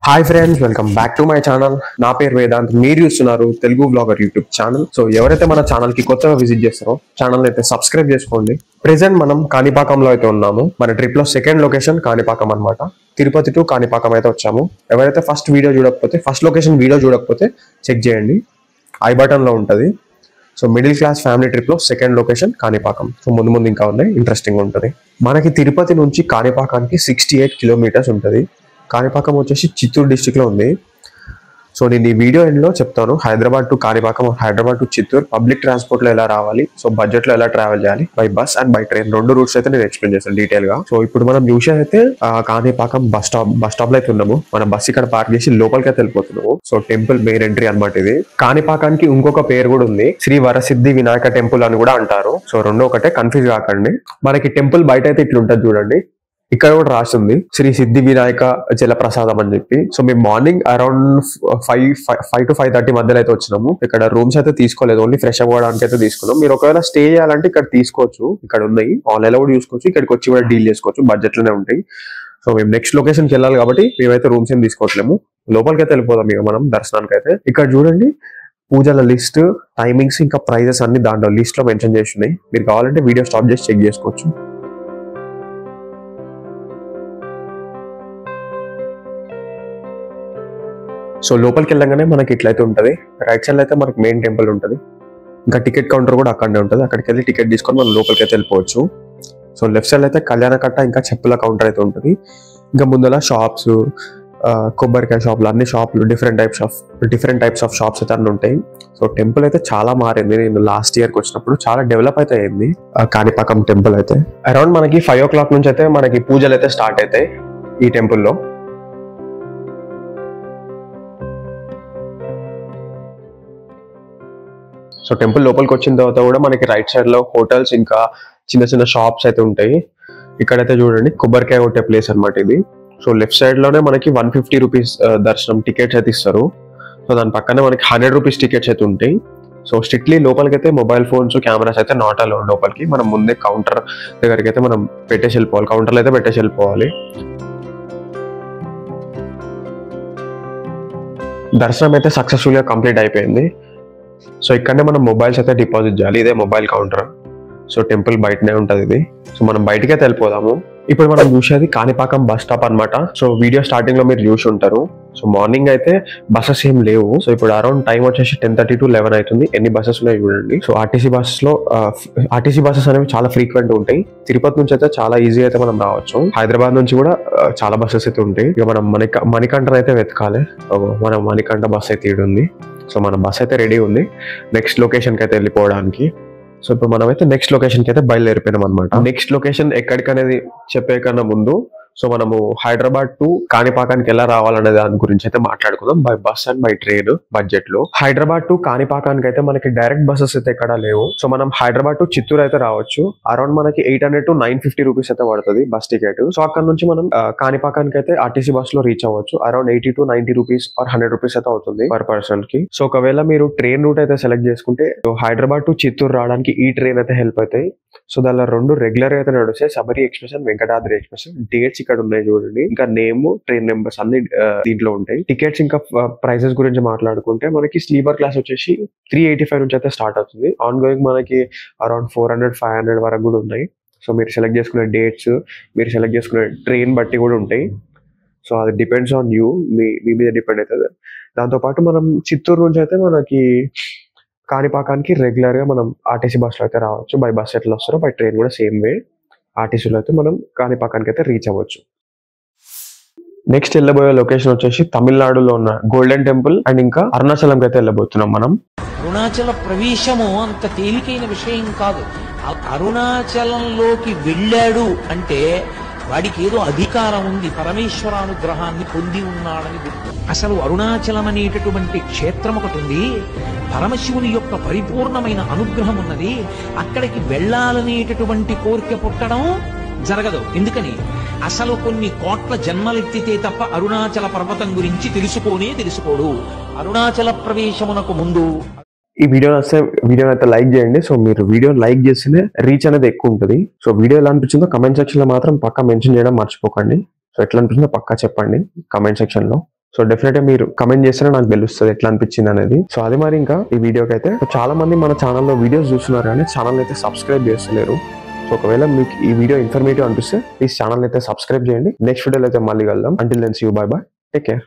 Hi friends, welcome back to my channel. నా పేరు వేదాంత్. మీరు చూస్తున్నారు Telugu blogger YouTube channel. So ఎవరైతే మన ఛానల్ కి కొత్తగా విజిట్ చేస్తారో ఛానల్ అయితే సబ్స్క్రైబ్ చేసుకోండి. ప్రెసెంట్ మనం కాణిపాకంలో అయితే ఉన్నాము. మన ట్రిప్ లో సెకండ్ లొకేషన్ కాణిపాకం అన్నమాట. తిరుపతి టు కాణిపాకం అయితే వచ్చాము. ఎవరైతే ఫస్ట్ లొకేషన్ వీడియో చూడకపోతే చెక్ చేయండి, ఐ బటన్ లో ఉంటది. So middle class family trip లో సెకండ్ లొకేషన్ కాణిపాకం. సో ముందు ఇంకా ఉన్నాయి, ఇంట్రెస్టింగ్ ఉంటుంది. మనకి తిరుపతి నుంచి కాణిపాకానికి 68 కిలోమీటర్స్ ఉంటుంది. కాణిపాకం వచ్చేసి చిత్తూరు డిస్టిక్ లో ఉంది. సో నేను ఈ వీడియో ఎండ్లో చెప్తాను Hyderabad to Kanipakam, Hyderabad to Chittoor public transport లో ఎలా రావాలి, సో బడ్జెట్ లో ఎలా ట్రావెల్ చేయాలి, by bus and by train రెండు రూట్స్ అయితే నేను ఎక్స్ప్లెయిన్ చేస్తాను డీటెయిల్ గా. సో ఇప్పుడు మనం చూసేది అయితే కాణిపాకం బస్ స్టాప్ లో అయితే ఉన్నాము. మన బస్ ఇక్కడ పార్క్ చేసి లోపలికి అయితే వెళ్ళిపోతున్నాము. సో టెంపుల్ మెయిన్ ఎంట్రీ అనమాట ఇది. కాణిపాకానికి ఇంకొక పేరు కూడా ఉంది, శ్రీ వరసిద్ధి వినాయక టెంపుల్ అని కూడా అంటారు. సో రెండు ఒకటే, కన్ఫ్యూజ్ కాకండి. మనకి టెంపుల్ బయట అయితే ఇట్లుంటది చూడండి, ఇక్కడ కూడా రాసింది శ్రీ సిద్ధి వినాయక జలప్రసాదం అని చెప్పి. సో మేము మార్నింగ్ అరౌండ్ 5 to 5:30 మధ్యలో అయితే వచ్చినాము. ఇక్కడ రూమ్స్ అయితే తీసుకోలేదు, ఓన్లీ ఫ్రెష్ అవ్వడానికి అయితే తీసుకున్నాం. మీరు ఒకవేళ స్టే చేయాలంటే ఇక్కడ తీసుకోవచ్చు, ఇక్కడ ఉన్నాయి, ఆన్లైన్ లో కూడా చూసుకోవచ్చు, ఇక్కడికి వచ్చి కూడా డీల్ చేసుకోవచ్చు, బడ్జెట్ లోనే ఉంటాయి. సో మేము నెక్స్ట్ లొకేషన్ కి వెళ్ళాలి కాబట్టి మేమైతే రూమ్స్ ఏం తీసుకోవట్లేము, లోపలికి అయితే వెళ్ళిపోదాం ఇక మనం దర్శనానికి అయితే. ఇక్కడ చూడండి పూజల లిస్ట్, టైమింగ్స్, ఇంకా ప్రైజెస్ అన్ని దాంట్లో లిస్ట్ లో మెన్షన్ చేసి ఉన్నాయి. మీరు కావాలంటే వీడియో స్టాప్ చేసి చెక్ చేసుకోవచ్చు. సో లోపలికి వెళ్ళగానే మనకి ఇట్లయితే ఉంటుంది. రైట్ సైడ్ అయితే మనకి మెయిన్ టెంపుల్ ఉంటుంది, ఇంకా టికెట్ కౌంటర్ కూడా అక్కడనే ఉంటుంది. అక్కడికి వెళ్ళి టికెట్ తీసుకొని మనం లోపలికి అయితే వెళ్ళిపోవచ్చు. సో లెఫ్ట్ సైడ్ అయితే కళ్యాణ కట్ట, ఇంకా చెప్పుల కౌంటర్ అయితే ఉంటుంది. ఇంకా ముందర షాప్స్, కొబ్బరికాయ షాపులు, అన్ని షాపులు, డిఫరెంట్ టైప్స్ ఆఫ్ షాప్స్ అయితే అన్నీ ఉంటాయి. సో టెంపుల్ అయితే చాలా మారింది. నేను లాస్ట్ ఇయర్కి వచ్చినప్పుడు చాలా డెవలప్ అయితే అయింది కాణిపాకం టెంపుల్ అయితే. అరౌండ్ మనకి 5 o'clock నుంచి అయితే మనకి పూజలు అయితే స్టార్ట్ అవుతాయి ఈ టెంపుల్లో. సో టెంపుల్ లోపలికి వచ్చిన తర్వాత కూడా మనకి రైట్ సైడ్ లో హోటల్స్, ఇంకా చిన్న షాప్స్ అయితే ఉంటాయి. ఇక్కడైతే చూడండి కొబ్బరికాయ కొట్టే ప్లేస్ అనమాట ఇది. సో లెఫ్ట్ సైడ్ లోనే మనకి 150 రూపీస్ దర్శనం టికెట్స్ అయితే ఇస్తారు. సో దాని పక్కనే మనకి 100 రూపీస్ టికెట్స్ అయితే ఉంటాయి. సో స్ట్రిక్ట్లీ లోపలికి అయితే మొబైల్ ఫోన్స్, కెమెరాస్ అయితే నాట్ అలౌడ్ లోపలికి. మనం ముందే కౌంటర్ దగ్గరికి అయితే మనం పెట్టేసి వెళ్ళిపోవాలి, కౌంటర్లో అయితే పెట్టేసి వెళ్ళిపోవాలి. దర్శనం అయితే సక్సెస్ఫుల్ గా కంప్లీట్ అయిపోయింది. సో ఇక్కడనే మనం మొబైల్స్ అయితే డిపాజిట్ చేయాలి, ఇదే మొబైల్ కౌంటర్. సో టెంపుల్ బయటనే ఉంటుంది ఇది. సో మనం బయటకి అయితే వెళ్ళిపోదాము. ఇప్పుడు మనం చూసేది కాణిపాకం బస్ స్టాప్ అనమాట. సో వీడియో స్టార్టింగ్ లో మీరు చూసి ఉంటారు. సో మార్నింగ్ అయితే బస్సెస్ ఏం లేవు. సో ఇప్పుడు అరౌండ్ టైం వచ్చేసి 10:30 to 11 అవుతుంది. ఎన్ని బస్సెస్ ఉన్నాయి చూడండి. సో ఆర్టీసీ బస్సెస్ అనేవి చాలా ఫ్రీక్వెంట్ ఉంటాయి. తిరుపతి నుంచి అయితే చాలా ఈజీ అయితే మనం రావచ్చు. హైదరాబాద్ నుంచి కూడా చాలా బస్సెస్ అయితే ఉంటాయి. ఇక మనం మణికంఠ అయితే వెతకాలి. మనం మణికంఠ బస్ అయితే ఈడు ఉంది. సో మన బస్ అయితే రెడీ ఉంది నెక్స్ట్ లొకేషన్ కి అయితే వెళ్ళిపోవడానికి. సో ఇప్పుడు మనమైతే నెక్స్ట్ లొకేషన్ కి అయితే బయలుదేరిపోయినాం అనమాట. నెక్స్ట్ లొకేషన్ ఎక్కడికి అనేది చెప్పే కన్నా ముందు సో మనము హైదరాబాద్ టు కాణిపాకానికి ఎలా రావాలనే దాని గురించి అయితే మాట్లాడుకుందాం, by bus and by train budget లో. హైదరాబాద్ టు కాణిపాకానికి అయితే మనకి డైరెక్ట్ బస్సెస్ అయితే ఎక్కడ లేవు. సో మనం హైదరాబాద్ టు చిత్తూరు అయితే రావచ్చు. అరౌండ్ మనకి 800 to 950 రూపీస్ అయితే పడుతుంది బస్ టికెట్. సో అక్కడ నుంచి మనం కాణిపాకానికి అయితే ఆర్టీసీ బస్ లో రీచ్ అవ్వచ్చు. Around 80 to 90 rupees or 100 rupees అయితే అవుతుంది పర్ పర్సన్ కి. సో ఒకవేళ మీరు ట్రైన్ రూట్ అయితే సెలెక్ట్ చేసుకుంటే హైదరాబాద్ టు చిత్తూరు రావడానికి ఈ ట్రైన్ అయితే హెల్ప్ అవుతాయి. సో దానిలో రెండు రెగ్యులర్ అయితే నడుస్తాయి, Sabari express and Venkatadri express. Dates ఇక్కడ ఉన్నాయి చూడండి, ఇంకా నేమ్, ట్రైన్ నెంబర్స్ అన్ని దీంట్లో ఉంటాయి. టికెట్స్ ఇంకా ప్రైసెస్ గురించి మాట్లాడుకుంటే మనకి స్లీపర్ క్లాస్ వచ్చేసి 385 నుంచి అయితే స్టార్ట్ అవుతుంది. ఆన్ గోయింగ్ మనకి అరౌండ్ 400-500 వరకు కూడా ఉన్నాయి. సో మీరు సెలెక్ట్ చేసుకునే డేట్స్, మీరు సెలెక్ట్ చేసుకునే ట్రైన్ బట్టి కూడా ఉంటాయి. సో అది డిపెండ్స్ ఆన్ యూ, మీ మీద డిపెండ్ అవుతుంది. దాంతోపాటు మనం చిత్తూరు నుంచి అయితే మనకి కాణిపాకానికి రెగ్యులర్ గా మనం ఆర్టీసీ బస్ లో అయితే రావచ్చు. బై బస్ ఎట్లా వస్తారో బై ట్రైన్ కూడా సేమ్ వే ఆర్టీసీలో అయితే మనం కాణిపాకానికి అయితే రీచ్ అవ్వచ్చు. నెక్స్ట్ వెళ్ళబోయే లొకేషన్ వచ్చేసి తమిళనాడులో ఉన్న గోల్డెన్ టెంపుల్ అండ్ ఇంకా అరుణాచలంకి అయితే వెళ్ళబోతున్నాం మనం. అరుణాచల ప్రవేశము అంత తేలికైన విషయం కాదు. అరుణాచలంలోకి వెళ్ళాడు అంటే వాడికి ఏదో అధికారం ఉంది, పరమేశ్వరానుగ్రహాన్ని పొంది ఉన్నాడని గుర్తు. అసలు అరుణాచలం అనేటటువంటి క్షేత్రం ఒకటి ఉంది, పరమశివుని యొక్క పరిపూర్ణమైన అనుగ్రహం ఉన్నది. అక్కడికి వెళ్ళాలనేటటువంటి కోరిక పుట్టడం జరగదు. ఎందుకని? అసలు కొన్ని కోట్ల జన్మలెత్తితే తప్ప అరుణాచల పర్వతం గురించి తెలుసుకోడు. అరుణాచల ప్రవేశమునకు ముందు ఈ వీడియో నచ్చితే వీడియోని అయితే లైక్ చేయండి. సో మీరు వీడియో లైక్ చేస్తేనే రీచ్ అనేది ఎక్కువ ఉంటుంది. సో వీడియో ఎలా అనిపించిందో కమెంట్ సెక్షన్ లో మాత్రం పక్కా మెన్షన్ చేయడం మర్చిపోకండి. సో ఎట్లా అనిపించిందో పక్కా చెప్పండి కమెంట్ సెక్షన్ లో. సో డెఫినెట్గా మీరు కమెంట్ చేస్తేనే నాకు తెలుస్తుంది ఎట్లా అనిపించింది అనేది. సో అది మరి ఇంకా ఈ వీడియోకి అయితే చాలా మంది మన ఛానల్లో వీడియోస్ చూస్తున్నారు కానీ ఛానల్ అయితే సబ్స్క్రైబ్ చేస్తలేరు. సో ఒకవేళ మీకు ఈ వీడియో ఇన్ఫర్మేటివ్ అనిపిస్తే ప్లీజ్ ఛానల్ అయితే సబ్స్క్రైబ్ చేయండి. నెక్స్ట్ వీడియోలో అయితే మళ్ళీ కలుద్దాం. Until then see you, bye bye, take care.